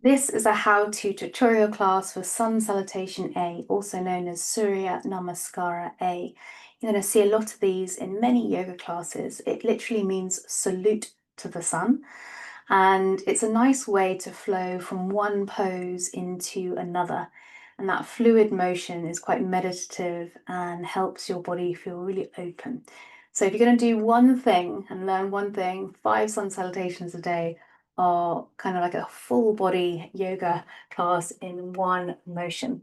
This is a how-to tutorial class for Sun Salutation A, also known as Surya Namaskar A. You're going to see a lot of these in many yoga classes. It literally means salute to the sun, and it's a nice way to flow from one pose into another. And that fluid motion is quite meditative and helps your body feel really open. So if you're going to do one thing and learn one thing, 5 sun salutations a day are kind of like a full body yoga class in one motion.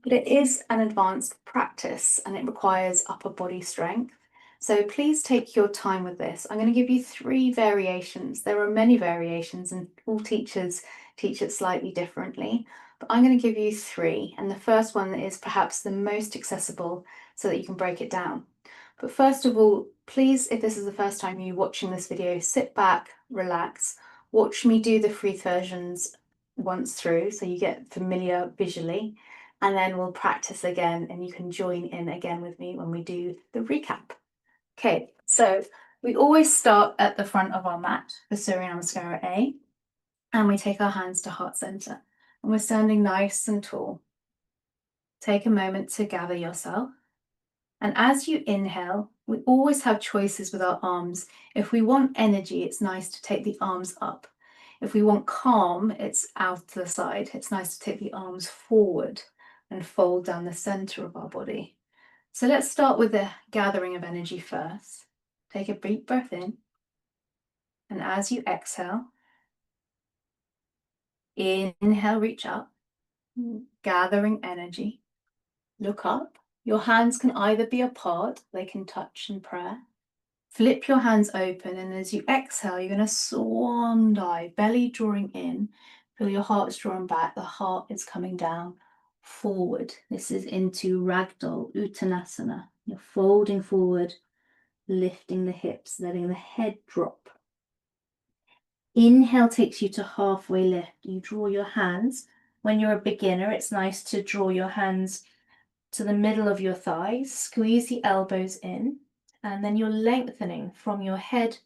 But it is an advanced practice and it requires upper body strength. So please take your time with this. I'm going to give you 3 variations. There are many variations and all teachers teach it slightly differently, but I'm going to give you 3. And the first one is perhaps the most accessible so that you can break it down. But first of all, please, if this is the first time you're watching this video, sit back, relax, watch me do the free versions once through so you get familiar visually, and then we'll practice again and you can join in again with me when we do the recap. Okay, so we always start at the front of our mat for Surya Namaskar A, and we take our hands to heart center, and we're standing nice and tall. Take a moment to gather yourself. And as you inhale, we always have choices with our arms. If we want energy, it's nice to take the arms up. If we want calm, it's out to the side. It's nice to take the arms forward and fold down the center of our body. So let's start with the gathering of energy first. Take a deep breath in. And as you exhale, inhale, reach up, gathering energy. Look up. Your hands can either be apart, they can touch in prayer. Flip your hands open, and as you exhale, you're going to swan dive, belly drawing in. Feel your heart's drawn back, the heart is coming down forward. This is into Ragdoll, Uttanasana. You're folding forward, lifting the hips, letting the head drop. Inhale takes you to halfway lift. You draw your hands. When you're a beginner, it's nice to draw your hands to the middle of your thighs, squeeze the elbows in, and then you're lengthening from your head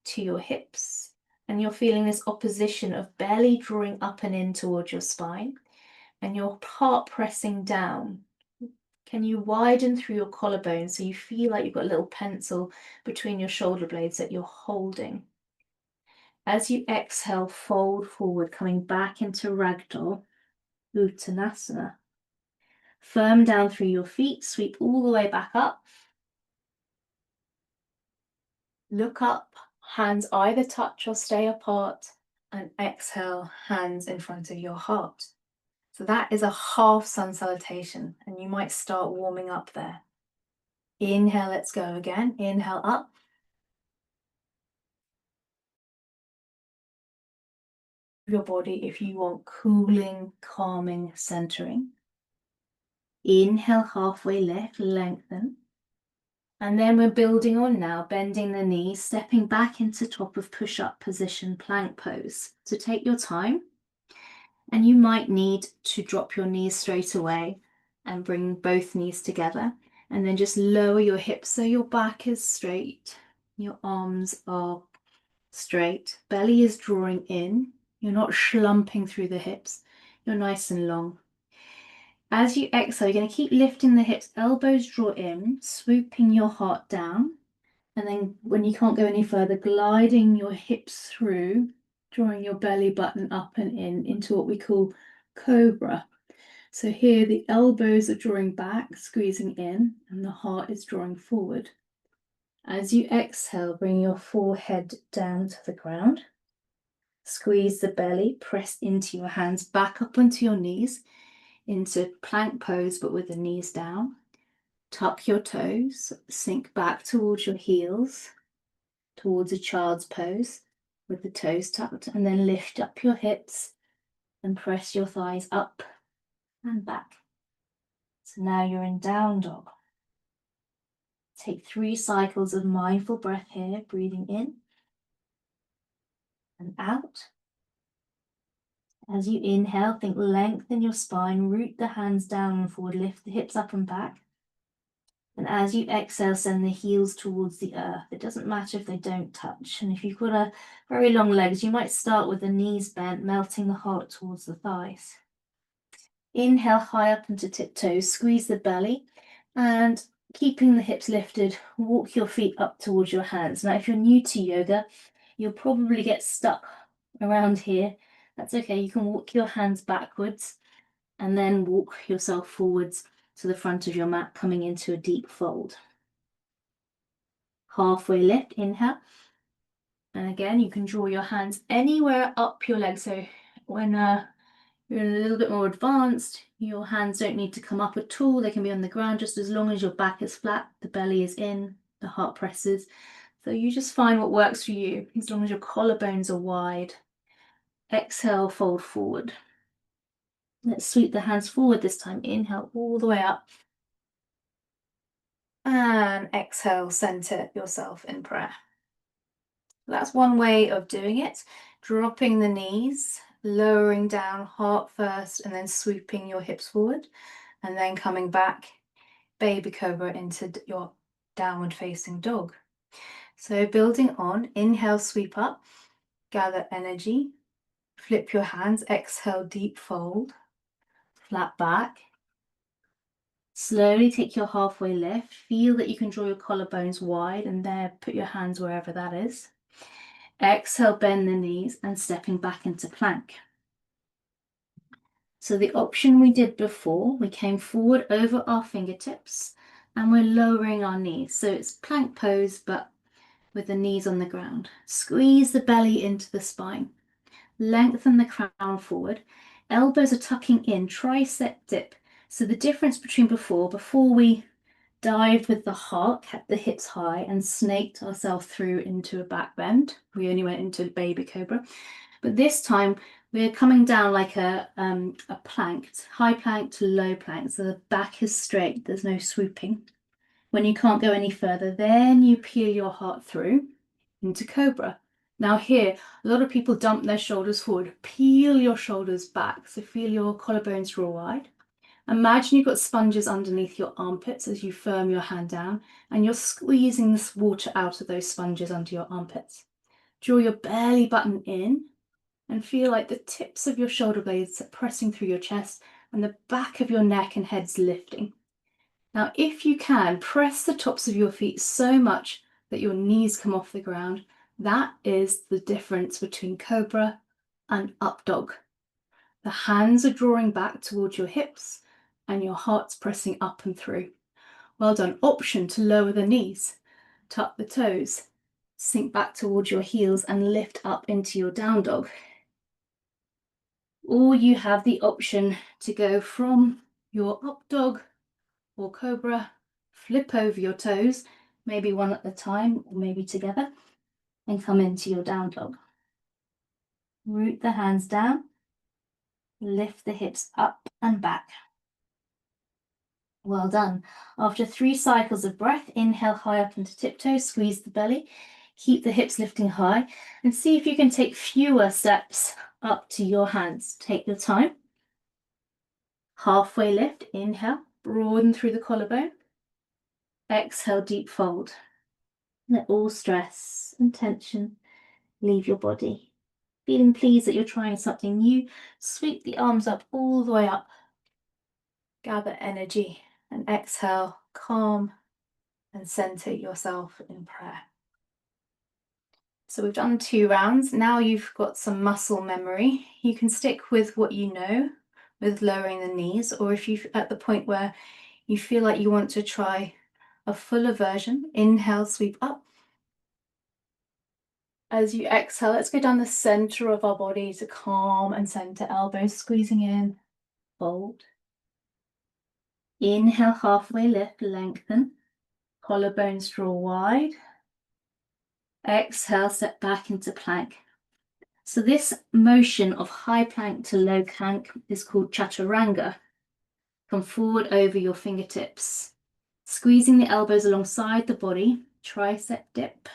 to your hips. And you're feeling this opposition of belly drawing up and in towards your spine, and your heart pressing down. Can you widen through your collarbone so you feel like you've got a little pencil between your shoulder blades that you're holding? As you exhale, fold forward, coming back into Ragdoll, Uttanasana. Firm down through your feet, sweep all the way back up. Look up, hands either touch or stay apart, and exhale, hands in front of your heart. So that is a half sun salutation, and you might start warming up there. Inhale, let's go again. Inhale up. Your body if you want cooling, calming, centering. Inhale, halfway lift, lengthen. And then we're building on now, bending the knees, stepping back into top of push-up position, plank pose. So take your time, and you might need to drop your knees straight away and bring both knees together, and then just lower your hips so your back is straight, your arms are straight, belly is drawing in, you're not slumping through the hips, you're nice and long. As you exhale, you're going to keep lifting the hips, elbows draw in, swooping your heart down, and then when you can't go any further, gliding your hips through, drawing your belly button up and in into what we call cobra. So here the elbows are drawing back, squeezing in, and the heart is drawing forward. As you exhale, bring your forehead down to the ground. Squeeze the belly, press into your hands, back up onto your knees, into plank pose, but with the knees down. Tuck your toes, sink back towards your heels, towards a child's pose with the toes tucked, and then lift up your hips and press your thighs up and back. So now you're in down dog. Take 3 cycles of mindful breath here, breathing in and out. As you inhale, think lengthen your spine, root the hands down and forward, lift the hips up and back. And as you exhale, send the heels towards the earth. It doesn't matter if they don't touch. And if you've got a very long legs, you might start with the knees bent, melting the heart towards the thighs. Inhale high up into tiptoes, squeeze the belly, and keeping the hips lifted, walk your feet up towards your hands. Now, if you're new to yoga, you'll probably get stuck around here. That's okay. You can walk your hands backwards and then walk yourself forwards to the front of your mat, coming into a deep fold. Halfway lift, inhale. And again, you can draw your hands anywhere up your legs. So when you're a little bit more advanced, your hands don't need to come up at all. They can be on the ground just as long as your back is flat, the belly is in, the heart presses. So you just find what works for you, as long as your collarbones are wide. Exhale, fold forward. Let's sweep the hands forward this time. Inhale all the way up. And exhale, center yourself in prayer. That's one way of doing it. Dropping the knees, lowering down, heart first, and then sweeping your hips forward, and then coming back, baby cobra, into your downward facing dog. So building on, inhale, sweep up, gather energy, flip your hands, exhale, deep fold, flat back. Slowly take your halfway lift. Feel that you can draw your collarbones wide, and there, put your hands wherever that is. Exhale, bend the knees, and stepping back into plank. So the option we did before, we came forward over our fingertips and we're lowering our knees. So it's plank pose, but with the knees on the ground. Squeeze the belly into the spine. Lengthen the crown forward. Elbows are tucking in, tricep dip. So the difference between before we dived with the heart, kept the hips high and snaked ourselves through into a back bend. We only went into baby cobra. But this time we're coming down like a plank, high plank to low plank. So the back is straight, there's no swooping. When you can't go any further, then you peel your heart through into cobra. Now here, a lot of people dump their shoulders forward. Peel your shoulders back. So feel your collarbones draw wide. Imagine you've got sponges underneath your armpits as you firm your hand down, and you're squeezing this water out of those sponges under your armpits. Draw your belly button in and feel like the tips of your shoulder blades are pressing through your chest and the back of your neck and head's lifting. Now, if you can, press the tops of your feet so much that your knees come off the ground. That is the difference between cobra and up dog. The hands are drawing back towards your hips and your heart's pressing up and through. Well done. Option to lower the knees, tuck the toes, sink back towards your heels and lift up into your down dog. Or you have the option to go from your up dog or cobra, flip over your toes, maybe one at a time or maybe together, and come into your down dog. Root the hands down, lift the hips up and back. Well done. After 3 cycles of breath, inhale high up into tiptoes, squeeze the belly, keep the hips lifting high, and see if you can take fewer steps up to your hands. Take your time. Halfway lift, inhale, broaden through the collarbone. Exhale, deep fold. Let all stress and tension leave your body. Feeling pleased that you're trying something new, sweep the arms up all the way up. Gather energy and exhale, calm and center yourself in prayer. So we've done 2 rounds. Now you've got some muscle memory. You can stick with what you know with lowering the knees, or if you're at the point where you feel like you want to try a fuller version, inhale, sweep up. As you exhale, let's go down the center of our body to calm and center, elbows squeezing in, fold. Inhale, halfway lift, lengthen, collarbones draw wide. Exhale, step back into plank. So this motion of high plank to low plank is called Chaturanga. Come forward over your fingertips, squeezing the elbows alongside the body, tricep dip,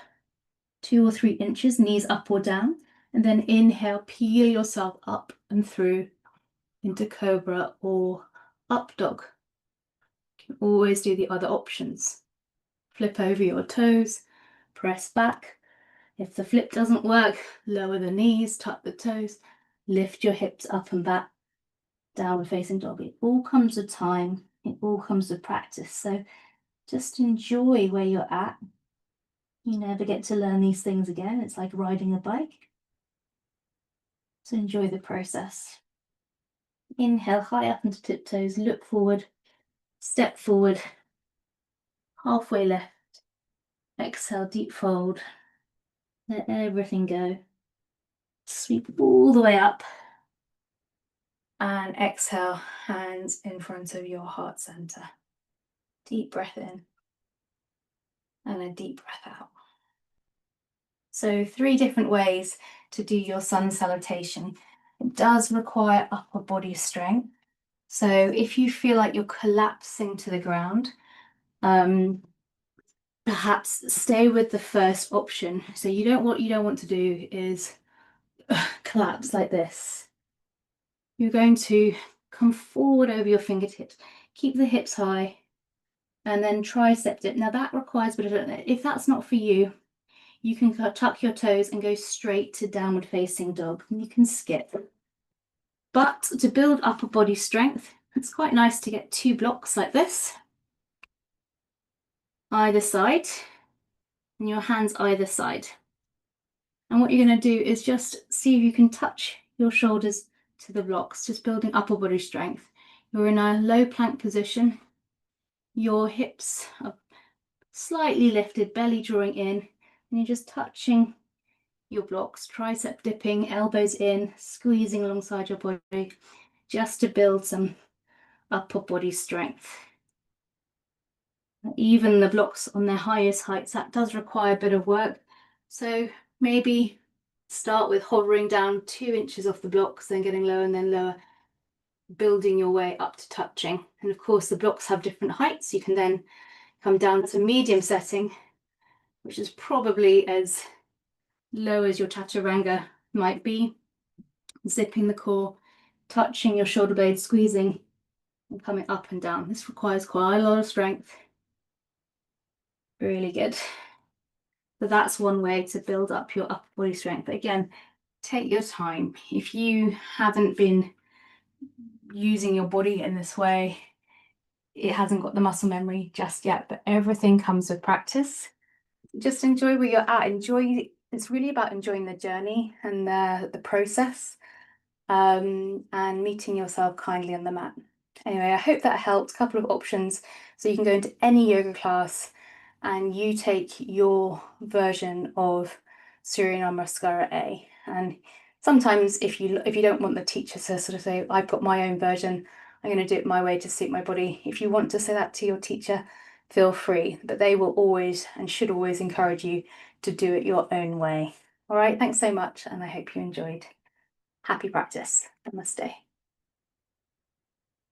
2 or 3 inches, knees up or down, and then inhale, peel yourself up and through into cobra or up dog. You can always do the other options. Flip over your toes, press back. If the flip doesn't work, lower the knees, tuck the toes, lift your hips up and back, downward facing dog. It all comes with time, it all comes with practice. So just enjoy where you're at. You never get to learn these things again. It's like riding a bike. So enjoy the process. Inhale high up into tiptoes, look forward, step forward, halfway left. Exhale, deep fold. Let everything go. Sweep all the way up. And exhale, hands in front of your heart center. Deep breath in. And a deep breath out. So 3 different ways to do your sun salutation. It does require upper body strength. So if you feel like you're collapsing to the ground, perhaps stay with the first option. So what you don't want to do is collapse like this. You're going to come forward over your fingertips, keep the hips high, and then tricep dip. Now that requires a bit of, if that's not for you, you can tuck your toes and go straight to downward facing dog. And you can skip. But to build upper body strength, it's quite nice to get 2 blocks like this, either side, and your hands either side. And what you're going to do is just see if you can touch your shoulders to the blocks, just building upper body strength. You're in a low plank position. Your hips are slightly lifted, belly drawing in, and you're just touching your blocks, tricep dipping, elbows in, squeezing alongside your body, just to build some upper body strength. Even the blocks on their highest heights, that does require a bit of work. So maybe start with hovering down 2 inches off the blocks, then getting lower and then lower, building your way up to touching. And of course, the blocks have different heights. You can then come down to medium setting, which is probably as low as your chaturanga might be. Zipping the core, touching your shoulder blades, squeezing, and coming up and down. This requires quite a lot of strength. Really good. So that's one way to build up your upper body strength. But again, take your time. If you haven't been using your body in this way, it hasn't got the muscle memory just yet, but everything comes with practice. Just enjoy where you're at. It's really about enjoying the journey and the process, and meeting yourself kindly on the mat. Anyway, I hope that helped. A couple of options. So you can go into any yoga class and you take your version of Surya Namaskar A. And sometimes if you don't want the teacher to sort of say, I've got my own version, I'm going to do it my way to suit my body. If you want to say that to your teacher, feel free, but they will always and should always encourage you to do it your own way. All right, thanks so much, and I hope you enjoyed. Happy practice. Namaste.